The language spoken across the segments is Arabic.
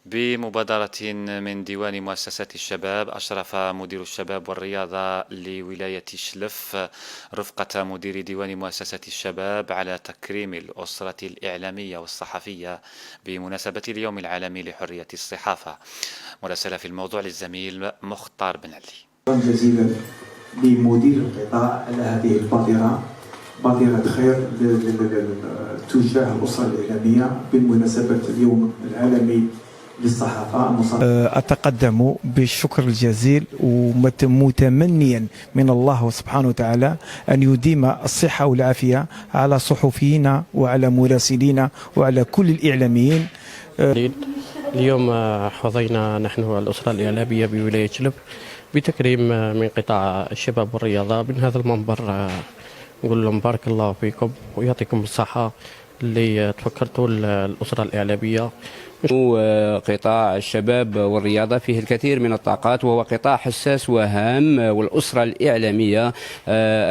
بمبادرة من ديوان مؤسسة الشباب، أشرف مدير الشباب والرياضة لولاية شلف رفقة مدير ديوان مؤسسة الشباب على تكريم الأسرة الإعلامية والصحفية بمناسبة اليوم العالمي لحرية الصحافة. مراسلة في الموضوع للزميل مختار بن علي. جزيلا لمدير القطاع على هذه البادرة، بادرة خير تجاه الأسرة الإعلامية بمناسبة اليوم العالمي للصحافة. أتقدم بالشكر الجزيل ومتمنيا من الله سبحانه وتعالى أن يديم الصحة والعافية على صحفينا وعلى مراسلينا وعلى كل الإعلاميين. اليوم حظينا نحن الأسرة الإعلامية بولاية شلف بتكريم من قطاع الشباب والرياضة. من هذا المنبر نقول لهم بارك الله فيكم ويعطيكم الصحة اللي تفكرتوا الأسرة الإعلامية. قطاع الشباب والرياضة فيه الكثير من الطاقات، وهو قطاع حساس وهام، والأسرة الإعلامية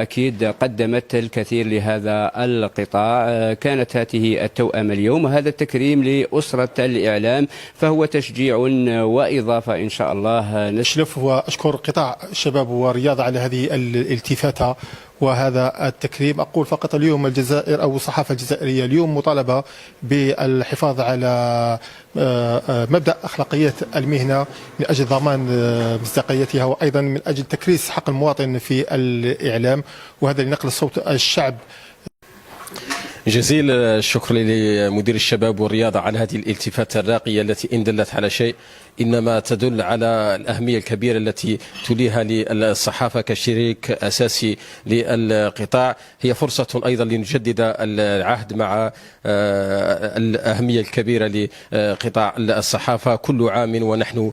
أكيد قدمت الكثير لهذا القطاع. كانت هذه التوأمة اليوم، وهذا التكريم لأسرة الإعلام فهو تشجيع وإضافة إن شاء الله. نشلف وأشكر قطاع الشباب والرياضة على هذه الالتفاتة وهذا التكريم. أقول فقط اليوم الجزائر أو الصحافة الجزائرية اليوم مطالبة بالحفاظ على مبدأ أخلاقيات المهنة من أجل ضمان مصداقيتها، وأيضا من أجل تكريس حق المواطن في الإعلام، وهذا لنقل صوت الشعب. جزيل الشكر لمدير الشباب والرياضة على هذه الالتفاتة الراقية التي إن دلت على شيء إنما تدل على الأهمية الكبيرة التي توليها للصحافة كشريك أساسي للقطاع. هي فرصة أيضا لنجدد العهد مع الأهمية الكبيرة لقطاع الصحافة. كل عام ونحن